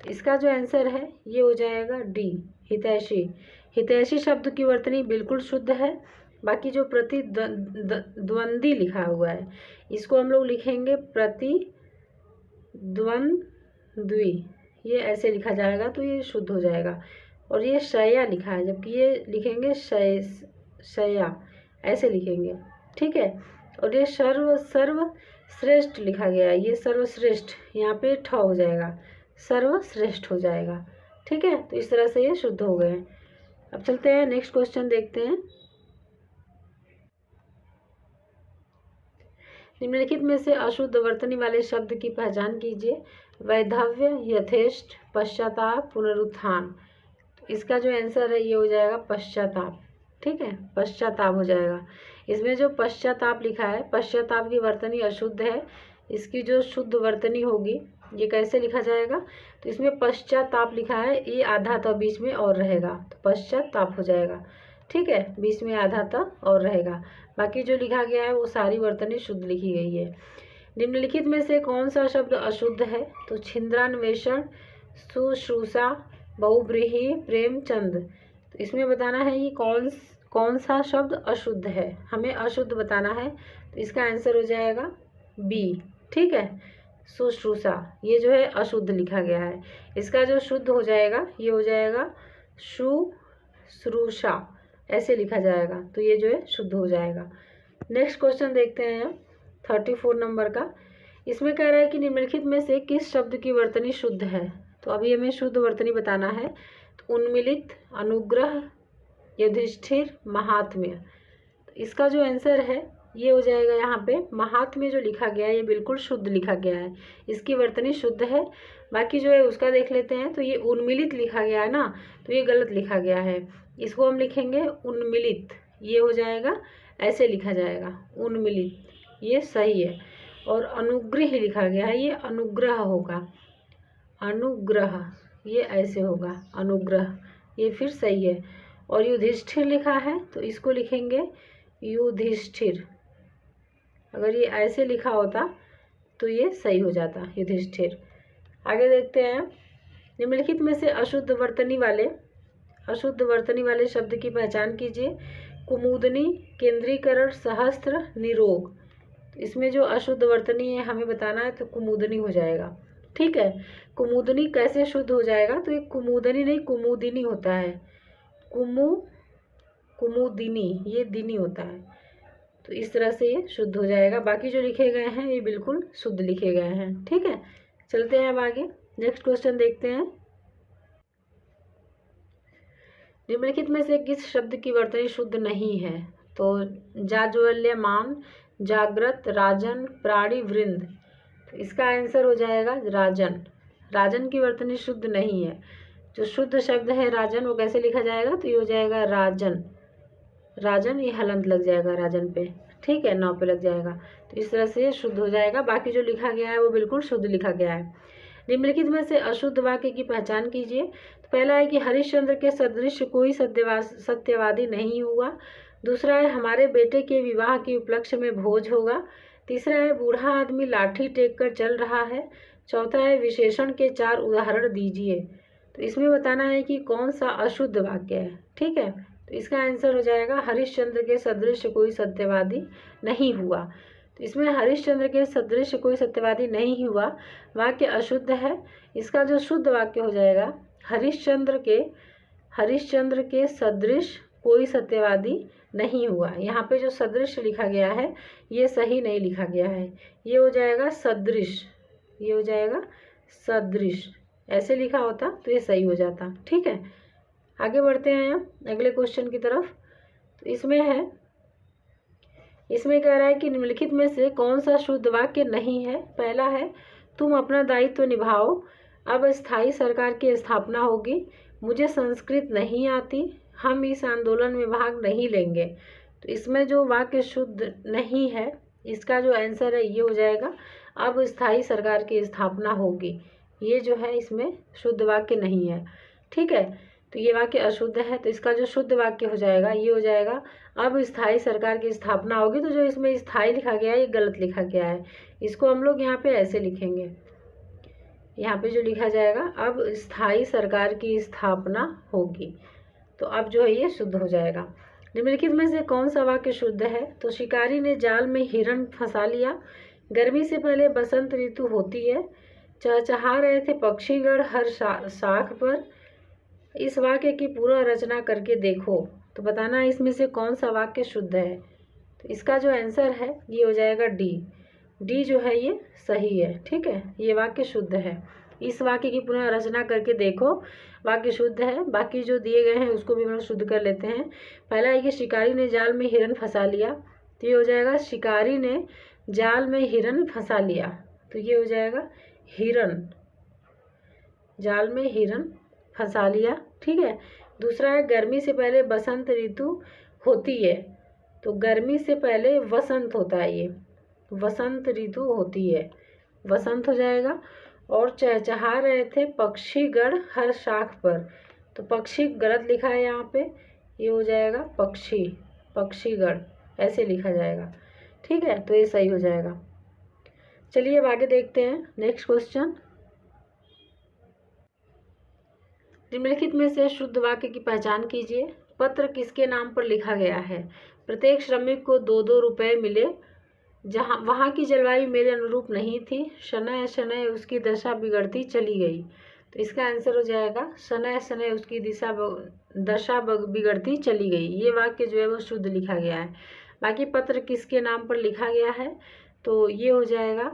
तो इसका जो आंसर है ये हो जाएगा डी, हितैषी। हितैषी शब्द की वर्तनी बिल्कुल शुद्ध है। बाकी जो प्रतिद्वंदी लिखा हुआ है इसको हम लोग लिखेंगे प्रतिद्वंद्वी, ये ऐसे लिखा जाएगा तो ये शुद्ध हो जाएगा। और ये शया लिखा है, जबकि ये लिखेंगे शया, ऐसे लिखेंगे। ठीक है, और ये सर्वश्रेष्ठ लिखा गया है, ये सर्वश्रेष्ठ, यहाँ पे ठ हो जाएगा, सर्वश्रेष्ठ हो जाएगा। ठीक है, तो इस तरह से ये शुद्ध हो गए। अब चलते हैं नेक्स्ट क्वेश्चन देखते हैं। निम्नलिखित में से अशुद्ध वर्तनी वाले शब्द की पहचान कीजिए। वैधव्य, यथेष्ट, पश्चाताप, पुनरुत्थान। इसका जो आंसर है ये हो जाएगा पश्चाताप। ठीक है, पश्चाताप हो जाएगा। इसमें जो पश्चाताप लिखा है, पश्चाताप की वर्तनी अशुद्ध है। इसकी जो शुद्ध वर्तनी होगी ये कैसे लिखा जाएगा? तो इसमें पश्चाताप लिखा है, ये आधा त बीच में और रहेगा तो पश्चाताप हो जाएगा। ठीक है, बीच में आधा त और रहेगा। बाकी जो लिखा गया है वो सारी वर्तनी शुद्ध लिखी गई है। निम्नलिखित में से कौन सा शब्द अशुद्ध है? तो छिंद्रान्वेषण, शुश्रूषा, बहुव्रीहि, प्रेमचंद। तो इसमें बताना है ये कौन सा शब्द अशुद्ध है, हमें अशुद्ध बताना है। तो इसका आंसर हो जाएगा बी। ठीक है, शुश्रूषा ये जो है अशुद्ध लिखा गया है। इसका जो शुद्ध हो जाएगा ये हो जाएगा शुश्रूषा, ऐसे लिखा जाएगा तो ये जो है शुद्ध हो जाएगा। नेक्स्ट क्वेश्चन देखते हैं 34 नंबर का। इसमें कह रहा है कि निम्नलिखित में से किस शब्द की वर्तनी शुद्ध है? तो अभी हमें शुद्ध वर्तनी बताना है। तो उन्मिलित, अनुग्रह, युधिष्ठिर, महात्म्य। तो इसका जो आंसर है ये हो जाएगा यहाँ पे महात्म्य जो लिखा गया है ये बिल्कुल शुद्ध लिखा गया है, इसकी वर्तनी शुद्ध है। बाकी जो है उसका देख लेते हैं। तो ये उन्मिलित लिखा गया है ना, तो ये गलत लिखा गया है। इसको हम लिखेंगे उन्मिलित, ये हो जाएगा, ऐसे लिखा जाएगा उन्मिलित, ये सही है। और अनुग्रह लिखा गया है, ये अनुग्रह होगा, अनुग्रह ये ऐसे होगा, अनुग्रह, ये फिर सही है। और युधिष्ठिर लिखा है तो इसको लिखेंगे युधिष्ठिर, अगर ये ऐसे लिखा होता तो ये सही हो जाता, युधिष्ठिर। आगे देखते हैं। निम्नलिखित में से अशुद्ध वर्तनी वाले शब्द की पहचान कीजिए। कुमुदनी, केंद्रीकरण, सहस्त्र, निरोग। तो इसमें जो अशुद्ध वर्तनी है हमें बताना है, तो कुमुदनी हो जाएगा। ठीक है, कुमुदनी कैसे शुद्ध हो जाएगा? तो एक कुमुदनी नहीं कुमुदिनी होता है, कुमुदिनी, ये दिनी होता है, तो इस तरह से ये शुद्ध हो जाएगा। बाकी जो लिखे गए हैं ये बिल्कुल शुद्ध लिखे गए हैं। ठीक है, चलते हैं अब आगे नेक्स्ट क्वेश्चन देखते हैं। निम्नलिखित में से किस शब्द की वर्तनी शुद्ध नहीं है? तो जाज्वल्यमान, जागृत, राजन, प्राणी, वृंद। तो इसका आंसर हो जाएगा राजन। राजन की वर्तनी शुद्ध नहीं है। जो शुद्ध शब्द है राजन, वो कैसे लिखा जाएगा? तो ये हो जाएगा राजन। राजन, ये हलंत लग जाएगा राजन पे, ठीक है, नौ पे लग जाएगा। तो इस तरह से ये शुद्ध हो जाएगा। बाकी जो लिखा गया है वो बिल्कुल शुद्ध लिखा गया है। निम्नलिखित में से अशुद्ध वाक्य की पहचान कीजिए। तो पहला है कि हरिश्चंद्र के सदृश कोई सत्यवादी नहीं हुआ। दूसरा है हमारे बेटे के विवाह के उपलक्ष्य में भोज होगा। तीसरा है बूढ़ा आदमी लाठी टेक कर चल रहा है। चौथा है विशेषण के 4 उदाहरण दीजिए। तो इसमें बताना है कि कौन सा अशुद्ध वाक्य है, ठीक है। तो इसका आंसर हो जाएगा हरिश्चंद्र के सदृश कोई सत्यवादी नहीं हुआ। तो इसमें हरिश्चंद्र के सदृश कोई सत्यवादी नहीं हुआ वाक्य अशुद्ध है। इसका जो शुद्ध वाक्य हो जाएगा हरिश्चंद्र के सदृश कोई सत्यवादी नहीं हुआ। यहाँ पे जो सदृश लिखा गया है ये सही नहीं लिखा गया है, ये हो जाएगा सदृश, ये हो जाएगा सदृश। ऐसे लिखा होता तो ये सही हो जाता, ठीक है। आगे बढ़ते हैं हम अगले क्वेश्चन की तरफ। तो इसमें कह रहा है कि निम्नलिखित में से कौन सा शुद्ध वाक्य नहीं है। पहला है तुम अपना दायित्व निभाओ, अब स्थायी सरकार की स्थापना होगी। मुझे संस्कृत नहीं आती, हम इस आंदोलन में भाग नहीं लेंगे। तो इसमें जो वाक्य शुद्ध नहीं है, इसका जो आंसर है ये हो जाएगा अब स्थायी सरकार की स्थापना होगी। ये जो है इसमें शुद्ध वाक्य नहीं है, ठीक है। तो ये वाक्य अशुद्ध है। तो इसका जो शुद्ध वाक्य हो जाएगा ये हो जाएगा अब स्थायी सरकार की स्थापना होगी। तो जो इसमें स्थायी लिखा गया है ये गलत लिखा गया है। इसको हम लोग यहाँ पे ऐसे लिखेंगे, यहाँ पे जो लिखा जाएगा अब स्थायी सरकार की स्थापना होगी। तो अब जो है ये शुद्ध हो जाएगा। निम्नलिखित में से कौन सा वाक्य शुद्ध है? तो शिकारी ने जाल में हिरण फंसा लिया। गर्मी से पहले बसंत ऋतु होती है। चहचहा रहे थे पक्षीगण हर शाख पर। इस वाक्य की पूरा रचना करके देखो। तो बताना है इसमें से कौन सा वाक्य शुद्ध है। तो इसका जो आंसर है ये हो जाएगा डी जो है ये सही है, ठीक है, ये वाक्य शुद्ध है। इस वाक्य की पुनः रचना करके देखो, वाक्य शुद्ध है। बाकी जो दिए गए हैं उसको भी हम लोग शुद्ध कर लेते हैं। पहला है कि शिकारी ने जाल में हिरन फंसा लिया। तो ये हो जाएगा शिकारी ने जाल में हिरन फंसा लिया। तो ये हो जाएगा हिरन, जाल में हिरन फंसा लिया, ठीक है। दूसरा है गर्मी से पहले बसंत ऋतु होती है। तो गर्मी से पहले वसंत होता है, ये वसंत ऋतु होती है, वसंत हो जाएगा। और चहचहा रहे थे पक्षीगण हर शाख पर। तो पक्षी गलत लिखा है यहाँ पे, ये हो जाएगा पक्षीगण, ऐसे लिखा जाएगा, ठीक है। तो ये सही हो जाएगा। चलिए अब आगे देखते हैं नेक्स्ट क्वेश्चन। निम्नलिखित में से शुद्ध वाक्य की पहचान कीजिए। पत्र किसके नाम पर लिखा गया है? प्रत्येक श्रमिक को 2-2 रुपये मिले। वहाँ की जलवायु मेरे अनुरूप नहीं थी। शनय शनय उसकी दशा बिगड़ती चली गई। तो इसका आंसर हो जाएगा शनय शनय उसकी दशा बिगड़ती चली गई। ये वाक्य जो है वो शुद्ध लिखा गया है। बाकी पत्र किसके नाम पर लिखा गया है, तो ये हो जाएगा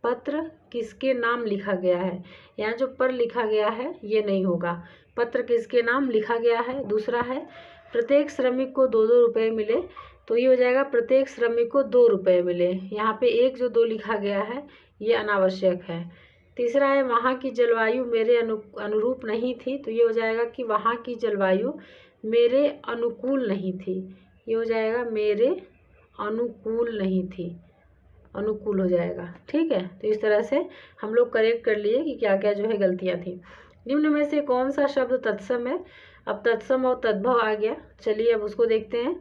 पत्र किसके नाम लिखा गया है। यहाँ जो पर लिखा गया है ये नहीं होगा, पत्र किसके नाम लिखा गया है। दूसरा है प्रत्येक श्रमिक को 2-2 रुपये मिले। तो ये हो जाएगा प्रत्येक श्रमिक को 2 रुपये मिले। यहाँ पे एक जो 2 लिखा गया है ये अनावश्यक है। तीसरा है वहाँ की जलवायु मेरे अनुरूप नहीं थी। तो ये हो जाएगा कि वहाँ की जलवायु मेरे अनुकूल नहीं थी। ये हो जाएगा मेरे अनुकूल नहीं थी, अनुकूल हो जाएगा, ठीक है। तो इस तरह से हम लोग करेक्ट कर लिए कि क्या क्या जो है गलतियाँ थी। निम्न में से कौन सा शब्द तत्सम है? अब तत्सम और तद्भव आ गया, चलिए अब उसको देखते हैं।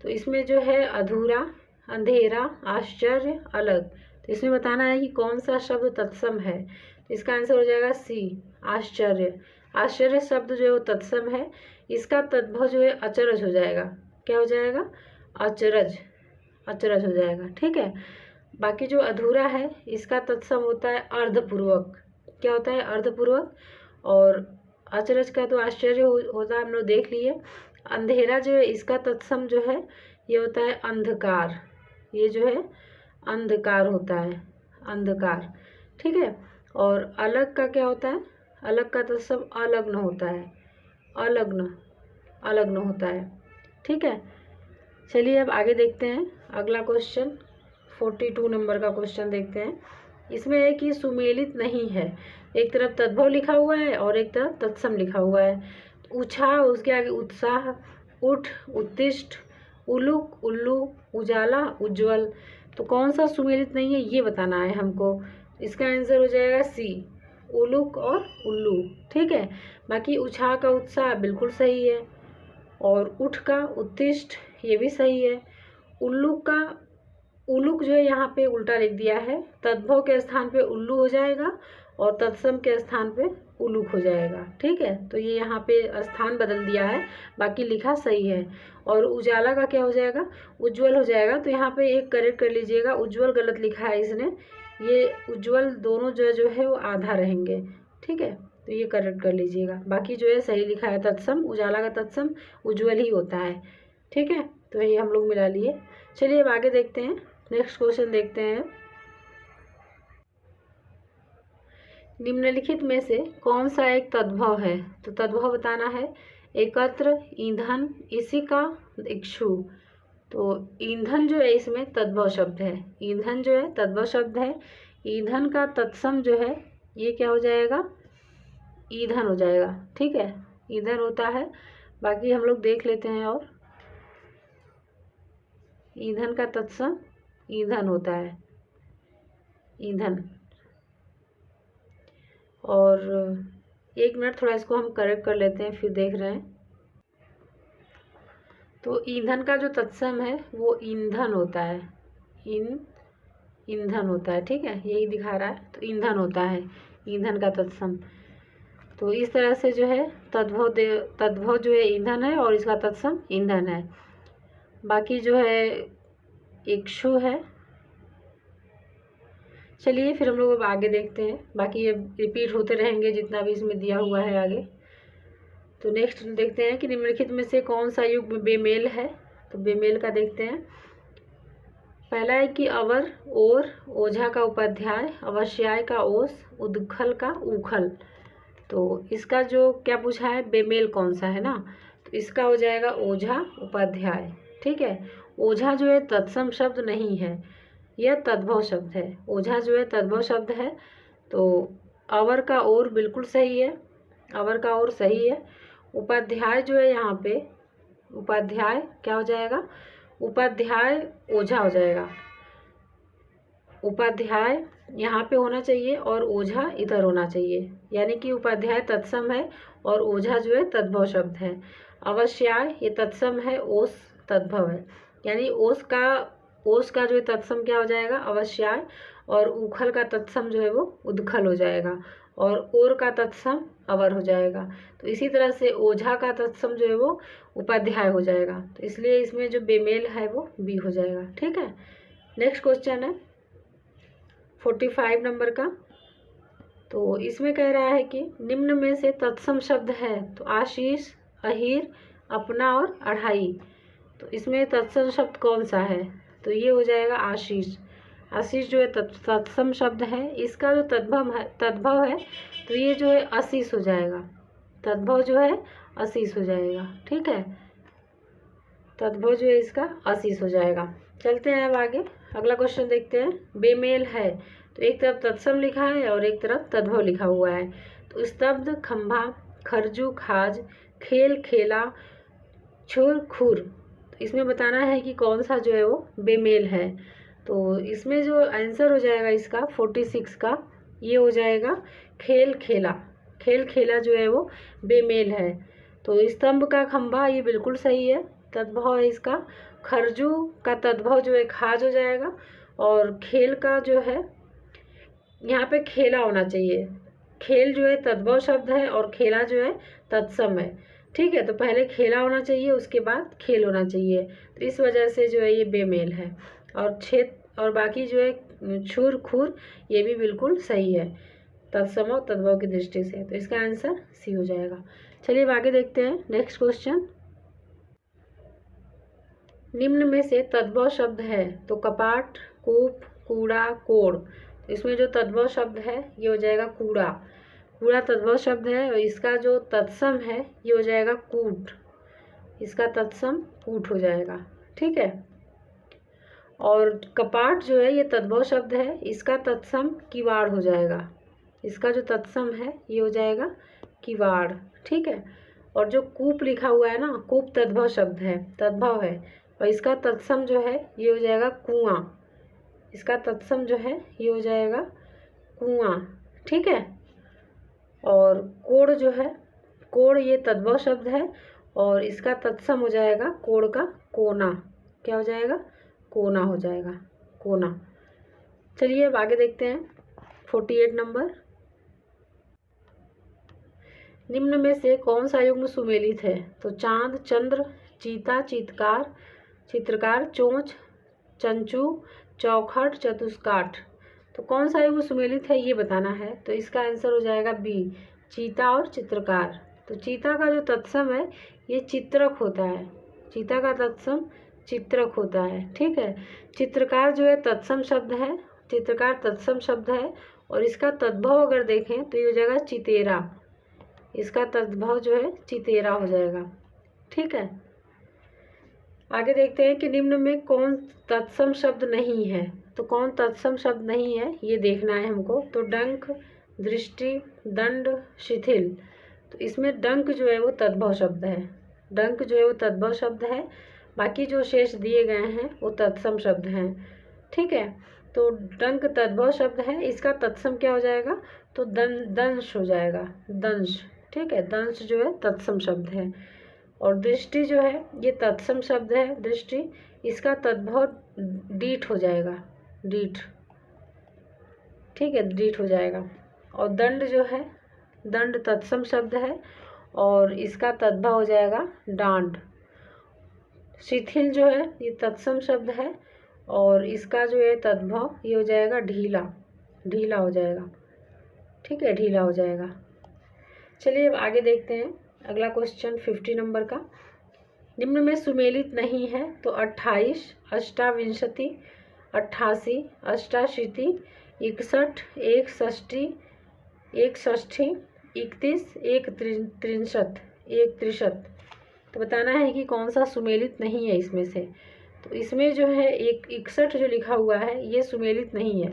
तो इसमें जो है अधूरा, अंधेरा, आश्चर्य, अलग। तो इसमें बताना है कि कौन सा शब्द तत्सम है। तो इसका आंसर हो जाएगा सी, आश्चर्य। आश्चर्य शब्द जो है वो तत्सम है। इसका तद्भव जो है अचरज हो जाएगा। क्या हो जाएगा? अचरज, अचरज हो जाएगा, ठीक है। बाकी जो अधूरा है इसका तत्सम होता है अर्धपूर्वक। क्या होता है? अर्धपूर्वक। और अचरज का तो आश्चर्य होता है, हम लोग देख लिए। अंधेरा जो है इसका तत्सम जो है ये होता है अंधकार। ये जो है अंधकार होता है, अंधकार, ठीक है। और अलग का क्या होता है? अलग का तत्सम अलग्न होता है, अलग्न, अलग्न होता है, ठीक है। चलिए अब आगे देखते हैं अगला क्वेश्चन। 42 नंबर का क्वेश्चन देखते हैं। इसमें है कि सुमेलित नहीं है, एक तरफ तद्भव लिखा हुआ है और एक तरफ तत्सम लिखा हुआ है। उछा, उसके आगे उत्साह, उठ, उत्तिष्ठ, उलुक, उल्लू, उजाला, उज्ज्वल। तो कौन सा सुमेलित नहीं है ये बताना है हमको। इसका आंसर हो जाएगा सी, उलुक और उल्लू। ठीक है, बाकी उछा का उत्साह बिल्कुल सही है, और उठ का उत्तिष्ठ ये भी सही है। उल्लू का उलुक जो है यहाँ पे उल्टा लिख दिया है, तद्भव के स्थान पे उल्लू हो जाएगा और तत्सम के स्थान पे उलुक हो जाएगा। ठीक है, तो ये यहाँ पे स्थान बदल दिया है, बाकी लिखा सही है। और उजाला का क्या हो जाएगा, उज्ज्वल हो जाएगा। तो यहाँ पे एक करेक्ट कर लीजिएगा, उज्ज्वल गलत लिखा है इसने, ये उज्ज्वल दोनों जो है वो आधा रहेंगे। ठीक है, तो ये करेक्ट कर लीजिएगा। बाकी जो है सही लिखा है, तत्सम, उजाला का तत्सम उज्ज्वल ही होता है। ठीक है, तो ये हम लोग मिला लिए। चलिए अब आगे देखते हैं, नेक्स्ट क्वेश्चन देखते हैं। निम्नलिखित में से कौन सा एक तद्भव है? तो तद्भव बताना है। एकत्र, ईंधन, इसी का, इक्षु। तो ईंधन जो है इसमें तद्भव शब्द है, ईंधन जो है तद्भव शब्द है। ईंधन का तत्सम जो है ये क्या हो जाएगा, ईंधन हो जाएगा। ठीक है, ईंधन होता है। बाकी हम लोग देख लेते हैं, और ईंधन का तत्सम ईंधन होता है, ईंधन। और एक मिनट, थोड़ा इसको हम करेक्ट कर लेते हैं, फिर देख रहे हैं। तो ईंधन का जो तत्सम है वो ईंधन होता है, ईंधन होता है। ठीक है, यही दिखा रहा है, तो ईंधन होता है, ईंधन का तत्सम। तो इस तरह से जो है तद्भव जो है ईंधन है और इसका तत्सम ईंधन है। बाकी जो है इक्षु है। चलिए फिर हम लोग अब आगे देखते हैं, बाकी ये रिपीट होते रहेंगे जितना भी इसमें दिया हुआ है आगे। तो नेक्स्ट देखते हैं कि निम्नलिखित में से कौन सा युग बेमेल है। तो बेमेल का देखते हैं। पहला है कि अवर, और, ओझा का उपाध्याय, अवश्याय का ओस, उद्खल का उखल। तो इसका जो क्या पूछा है, बेमेल कौन सा है ना, तो इसका हो जाएगा ओझा उपाध्याय। ठीक है, ओझा जो है तत्सम शब्द नहीं है, यह तद्भव शब्द है। ओझा जो है तद्भव शब्द है। तो अवर का और बिल्कुल सही है, अवर का और सही है। उपाध्याय जो है यहाँ पे, उपाध्याय क्या हो जाएगा, उपाध्याय ओझा हो जाएगा। उपाध्याय यहाँ पे होना चाहिए और ओझा इधर होना चाहिए, यानी कि उपाध्याय तत्सम है और ओझा जो है तद्भव शब्द है। अवश्याय ये तत्सम है, ओस तद्भव है, यानी ओस का जो है तत्सम क्या हो जाएगा, अवश्याय, और उखल का तत्सम जो है वो उद्खल हो जाएगा, और का तत्सम अवर हो जाएगा। तो इसी तरह से ओझा का तत्सम जो है वो उपाध्याय हो जाएगा। तो इसलिए इसमें जो बेमेल है वो बी हो जाएगा। ठीक है, नेक्स्ट क्वेश्चन है 45 नंबर का। तो इसमें कह रहा है कि निम्न में से तत्सम शब्द है। तो आशीष, अहीर, अपना और अढ़ाई। तो इसमें तत्सम शब्द कौन सा है, तो ये हो जाएगा आशीष। आशीष जो है तत्सम शब्द है, इसका जो तद्भव है तो ये जो है आशीष हो जाएगा, तद्भव जो है आशीष हो जाएगा। ठीक है, तद्भव जो है इसका आशीष हो जाएगा। चलते हैं अब आगे, अगला क्वेश्चन देखते हैं। बेमेल है, तो एक तरफ तत्सम लिखा है और एक तरफ तद्भव लिखा हुआ है। तो स्तब्ध, खंभा, खरजू, खाज, खेल, खेला, छुर, खुर। तो इसमें बताना है कि कौन सा जो है वो बेमेल है। तो इसमें जो आंसर हो जाएगा इसका 46 का, ये हो जाएगा खेल खेला। खेल खेला जो है वो बेमेल है। तो स्तंभ का खंभा ये बिल्कुल सही है, तद्भव है इसका। खरजू का तद्भव जो है खाज हो जाएगा, और खेल का जो है यहाँ पे खेला होना चाहिए। खेल जो है तद्भव शब्द है और खेला जो है तत्सम है। ठीक है, तो पहले खेला होना चाहिए, उसके बाद खेल होना चाहिए। तो इस वजह से जो है ये बेमेल है। और बाकी जो है छुर, खुर ये भी बिल्कुल सही है तत्सम और तद्भव की दृष्टि से। तो इसका आंसर सी हो जाएगा। चलिए अब आगे देखते हैं, नेक्स्ट क्वेश्चन। निम्न में से तद्भव शब्द है। तो कपाट, कूप, कूड़ा, कोड़। तो इसमें जो तद्भव शब्द है ये हो जाएगा कूड़ा। कूड़ा तद्भव शब्द है, और इसका जो तत्सम है ये हो जाएगा कूट। इसका तत्सम कूट हो जाएगा। ठीक है, और कपाट जो है ये तद्भव शब्द है, इसका तत्सम किवाड़ हो जाएगा। इसका जो तत्सम है ये हो जाएगा किवाड़, ठीक है। और जो कूप लिखा हुआ है ना, कूप तद्भव शब्द है, तद्भव है, और इसका तत्सम जो है ये हो जाएगा कुआं। इसका तत्सम जो है ये हो जाएगा कुआं, ठीक है। और कोड़ जो है, कोड़ ये तद्भव शब्द है और इसका तत्सम हो जाएगा कोड़ का कोना। क्या हो जाएगा? कोना हो जाएगा, कोना। चलिए अब आगे देखते हैं 48 नंबर। निम्न में से कौन सा युग्म सुमेलित है? तो चांद, चंद्र, चीता, चितकार, चित्रकार, चोंच, चंचू, चौखट, चतुष्काठ। तो कौन सा युग्म सुमेलित है ये बताना है। तो इसका आंसर हो जाएगा बी, चीता और चित्रकार। तो चीता का जो तत्सम है ये चित्रक होता है, चीता का तत्सम चित्रक होता है, ठीक है। चित्रकार जो है तत्सम शब्द है, चित्रकार तत्सम शब्द है और इसका तद्भव अगर देखें तो ये हो जाएगा चितेरा। इसका तद्भव जो है चितेरा हो जाएगा, ठीक है। आगे देखते हैं कि निम्न में कौन तत्सम शब्द नहीं है। तो कौन तत्सम शब्द नहीं है ये देखना है हमको। तो डंक, दृष्टि, दंड, शिथिल। तो इसमें डंक जो है वो तद्भव शब्द है, डंक जो है वो तद्भव शब्द है। बाकी जो शेष दिए गए हैं वो तत्सम शब्द हैं, ठीक है। तो डंक तद्भव शब्द है, इसका तत्सम क्या हो जाएगा? तो दंश हो जाएगा, दंश, ठीक है। दंश जो है तत्सम शब्द है। और दृष्टि जो है ये तत्सम शब्द है, दृष्टि, इसका तद्भव डीठ हो जाएगा, डीठ, ठीक है, डीठ हो जाएगा। और दंड जो है, दंड तत्सम शब्द है और इसका तद्भव हो जाएगा डांड। शिथिल जो है ये तत्सम शब्द है और इसका जो है तद्भव ये हो जाएगा ढीला, ढीला हो जाएगा, ठीक है, ढीला हो जाएगा। चलिए अब आगे देखते हैं अगला क्वेश्चन 50 नंबर का। निम्न में सुमेलित नहीं है तो 28, अष्टाविंशति, 88, अष्टाशीति, 61, 61, 61, 31, 63। तो बताना है कि कौन सा सुमेलित नहीं है इसमें से। तो इसमें जो है 61 जो लिखा हुआ है ये सुमेलित नहीं है।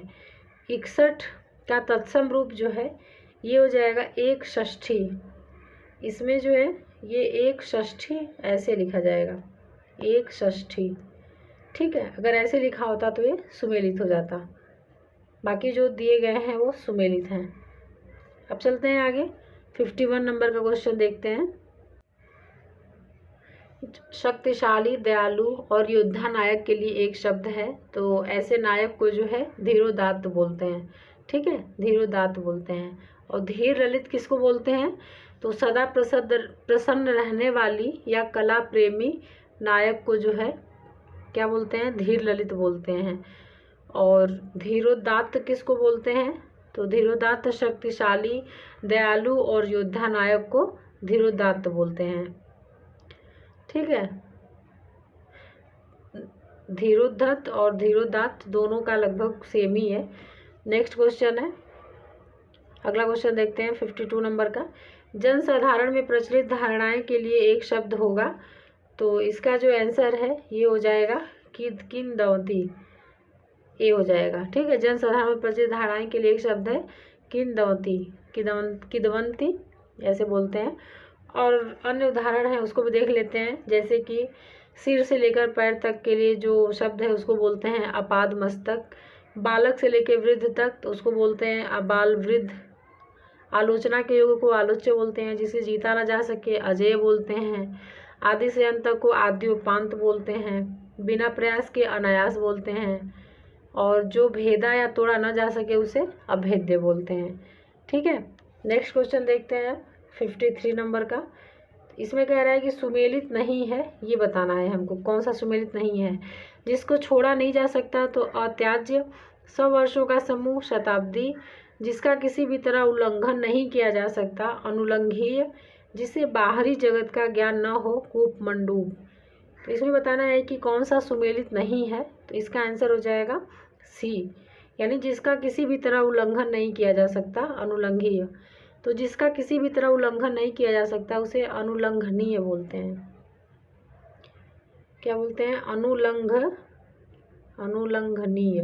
61 का तत्सम रूप जो है ये हो जाएगा 1/6। इसमें जो है ये 1/6 ऐसे लिखा जाएगा, 1/6, ठीक है। अगर ऐसे लिखा होता तो ये सुमेलित हो जाता, बाकी जो दिए गए हैं वो सुमेलित हैं। अब चलते हैं आगे 51 नंबर का क्वेश्चन देखते हैं। शक्तिशाली, दयालु और योद्धा नायक के लिए एक शब्द है। तो ऐसे नायक को जो है धीरोदात्त बोलते हैं, ठीक है, धीरोदात्त बोलते हैं। और धीर ललित किसको बोलते हैं? तो सदा प्रसन्न रहने वाली या कला प्रेमी नायक को जो है क्या बोलते हैं? धीर ललित बोलते हैं। और धीरोदात्त किसको बोलते हैं? तो धीरोदात्त शक्तिशाली, दयालु और योद्धा नायक को धीरोदात्त बोलते हैं, ठीक है। धीरोद्धत और धीरोदात्त दोनों का लगभग सेम ही है। नेक्स्ट क्वेश्चन है, अगला क्वेश्चन देखते हैं 52 नंबर का। जन साधारण में प्रचलित धारणाएं के लिए एक शब्द होगा। तो इसका जो आंसर है ये हो जाएगा किंवदंती, ये हो जाएगा, ठीक है। जन साधारण में प्रचलित धारणाएं के लिए एक शब्द है किंवदंती, किंवदंती ऐसे बोलते हैं। और अन्य उदाहरण है उसको भी देख लेते हैं, जैसे कि सिर से लेकर पैर तक के लिए जो शब्द है उसको बोलते हैं अपाद मस्तक। बालक से लेकर वृद्ध तक तो उसको बोलते हैं अबाल वृद्ध। आलोचना के युग को आलोच्य बोलते हैं, जिसे जीता ना जा सके अजेय बोलते हैं। आदि से अंत तक को आद्योपांत बोलते हैं। बिना प्रयास के अनायास बोलते हैं। और जो भेदा या तोड़ा ना जा सके उसे अभेद्य बोलते हैं, ठीक है। नेक्स्ट क्वेश्चन देखते हैं 53 नंबर का। इसमें कह रहा है कि सुमेलित नहीं है, ये बताना है हमको कौन सा सुमेलित नहीं है। जिसको छोड़ा नहीं जा सकता तो अत्याज्य, 100 वर्षों का समूह, शताब्दी, जिसका किसी भी तरह उल्लंघन नहीं किया जा सकता, अनुलंघनीय, जिसे बाहरी जगत का ज्ञान न हो, कूपमंडूक। तो इसमें बताना है कि कौन सा सुमेलित नहीं है। तो इसका आंसर हो जाएगा सी, यानी जिसका किसी भी तरह उल्लंघन नहीं किया जा सकता, अनुलंघनीय। तो जिसका किसी भी तरह उल्लंघन नहीं किया जा सकता उसे अनुलंघनीय बोलते हैं। क्या बोलते हैं? अनुलंघनीय।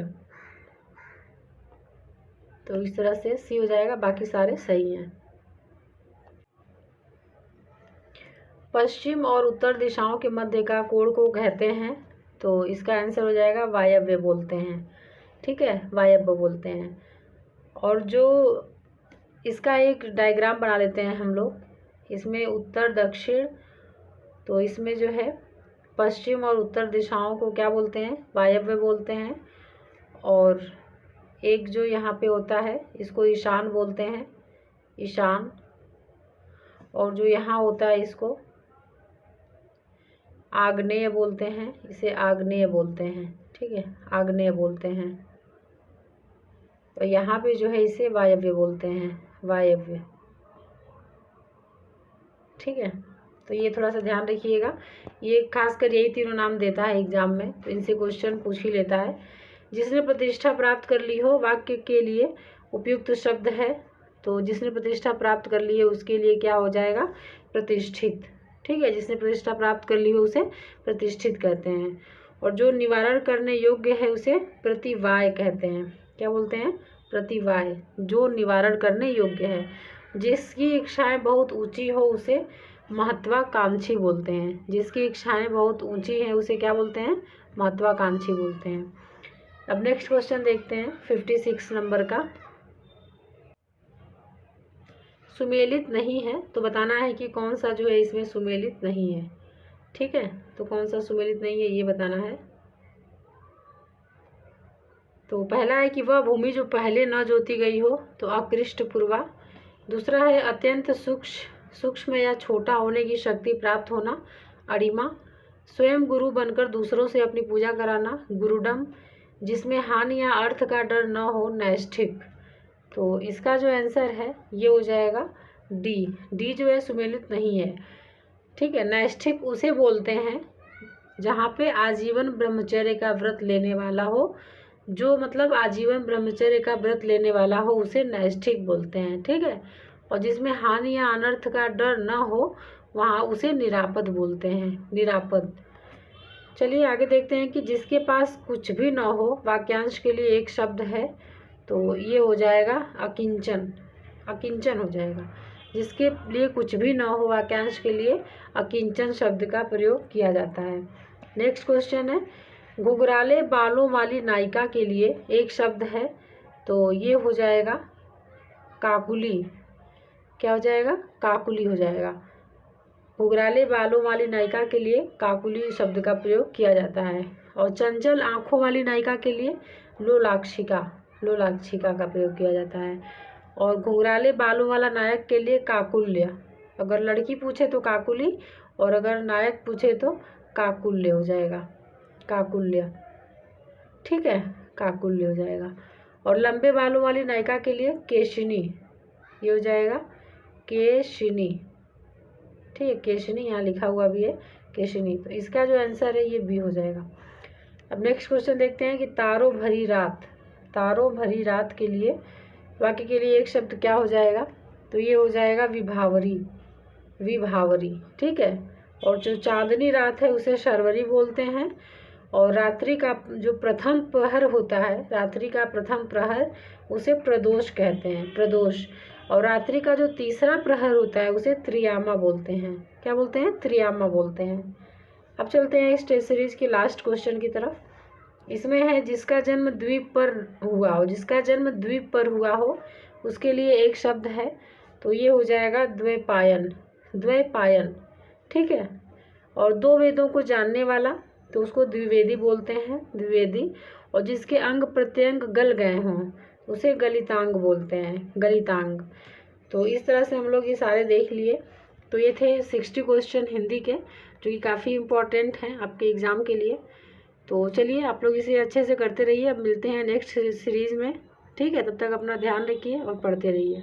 तो इस तरह से सी हो जाएगा, बाकी सारे सही हैं। पश्चिम और उत्तर दिशाओं के मध्य का कोण को कहते हैं, तो इसका आंसर हो जाएगा वायव्य बोलते हैं। ठीक है, वायव्य बोलते हैं। और जो इसका एक डायग्राम बना लेते हैं हम लोग, इसमें उत्तर दक्षिण, तो इसमें जो है पश्चिम और उत्तर दिशाओं को क्या बोलते हैं, वायव्य बोलते हैं। और एक जो यहाँ पे होता है इसको ईशान बोलते हैं, ईशान। और जो यहाँ होता है इसको आग्नेय बोलते हैं, इसे आग्नेय बोलते हैं। ठीक है, आग्नेय बोलते हैं। और यहाँ पे जो है इसे वायव्य बोलते हैं, वायव्य। ठीक है, तो ये थोड़ा सा ध्यान रखिएगा, ये खासकर यही तीनों नाम देता है एग्जाम में, तो इनसे क्वेश्चन पूछ ही लेता है। जिसने प्रतिष्ठा प्राप्त कर ली हो वाक्य के लिए उपयुक्त शब्द है, तो जिसने प्रतिष्ठा प्राप्त कर ली है उसके लिए क्या हो जाएगा, प्रतिष्ठित। ठीक है, जिसने प्रतिष्ठा प्राप्त कर ली हो उसे प्रतिष्ठित कहते हैं। और जो निवारण करने योग्य है उसे प्रतिवाय कहते हैं। क्या बोलते हैं, प्रतिवाय, जो निवारण करने योग्य है। जिसकी इच्छाएं बहुत ऊंची हो उसे महत्वाकांक्षी बोलते हैं। जिसकी इच्छाएं बहुत ऊंची हैं उसे क्या बोलते हैं, महत्वाकांक्षी बोलते हैं। अब नेक्स्ट क्वेश्चन देखते हैं 56 नंबर का। सुमेलित नहीं है, तो बताना है कि कौन सा जो है इसमें सुमेलित नहीं है। ठीक है, तो कौन सा सुमेलित नहीं है ये बताना है। तो पहला है कि वह भूमि जो पहले न जोती गई हो, तो अकृष्ट पूर्वा। दूसरा है अत्यंत सूक्ष्म या छोटा होने की शक्ति प्राप्त होना, अरिमा। स्वयं गुरु बनकर दूसरों से अपनी पूजा कराना, गुरुडम। जिसमें हानि या अर्थ का डर न हो, नैष्ठिक। तो इसका जो आंसर है ये हो जाएगा डी। डी जो है सुमेलित नहीं है। ठीक है, नैष्ठिक उसे बोलते हैं जहाँ पे आजीवन ब्रह्मचर्य का व्रत लेने वाला हो, जो मतलब आजीवन ब्रह्मचर्य का व्रत लेने वाला हो उसे नैष्ठिक बोलते हैं। ठीक है, और जिसमें हानि या अनर्थ का डर न हो वहाँ उसे निरापद बोलते हैं, निरापद। चलिए आगे देखते हैं कि जिसके पास कुछ भी न हो वाक्यांश के लिए एक शब्द है, तो ये हो जाएगा अकिंचन, अकिंचन हो जाएगा। जिसके लिए कुछ भी न हो वाक्यांश के लिए अकिंचन शब्द का प्रयोग किया जाता है। नेक्स्ट क्वेश्चन है घुंघराले बालों वाली नायिका के लिए एक शब्द है, तो ये हो जाएगा काकुली। क्या हो जाएगा, काकुली हो जाएगा। घुंघराले बालों वाली नायिका के लिए काकुली शब्द का प्रयोग किया जाता है। और चंचल आँखों वाली नायिका के लिए लोलाक्षिका, लोलाक्षिका का प्रयोग किया जाता है। और घुंघराले बालों वाला नायक के लिए काकुल्य। अगर लड़की पूछे तो काकुली, और अगर नायक पूछे तो काकुल्य हो जाएगा, काकुल्य। ठीक है, काकुल्य हो जाएगा। और लंबे बालों वाली नायिका के लिए केशिनी, ये हो जाएगा केशिनी। ठीक है, केशिनी यहाँ लिखा हुआ भी है, केशिनी। तो इसका जो आंसर है ये बी हो जाएगा। अब नेक्स्ट क्वेश्चन देखते हैं कि तारों भरी रात, तारों भरी रात के लिए वाक्य के लिए एक शब्द क्या हो जाएगा, तो ये हो जाएगा विभावरी, विभावरी। ठीक है, और जो चांदनी रात है उसे शर्वरी बोलते हैं। और रात्रि का जो प्रथम प्रहर होता है, रात्रि का प्रथम प्रहर उसे प्रदोष कहते हैं, प्रदोष। और रात्रि का जो तीसरा प्रहर होता है उसे त्रियामा बोलते हैं। क्या बोलते हैं, त्रियामा बोलते हैं। अब चलते हैं इस टेस्ट सीरीज के लास्ट क्वेश्चन की तरफ। इसमें है जिसका जन्म द्वीप पर हुआ हो, जिसका जन्म द्वीप पर हुआ हो उसके लिए एक शब्द है, तो ये हो जाएगा द्वैपायन, द्वैपायन। ठीक है, और दो वेदों को जानने वाला, तो उसको द्विवेदी बोलते हैं, द्विवेदी। और जिसके अंग प्रत्यंग गल गए हों उसे गलितांग बोलते हैं, गलितांग। तो इस तरह से हम लोग ये सारे देख लिए। तो ये थे 60 क्वेश्चन हिंदी के, जो कि काफ़ी इम्पोर्टेंट हैं आपके एग्ज़ाम के लिए। तो चलिए आप लोग इसे अच्छे से करते रहिए। अब मिलते हैं नेक्स्ट सीरीज़ में। ठीक है, तब तक अपना ध्यान रखिए और पढ़ते रहिए।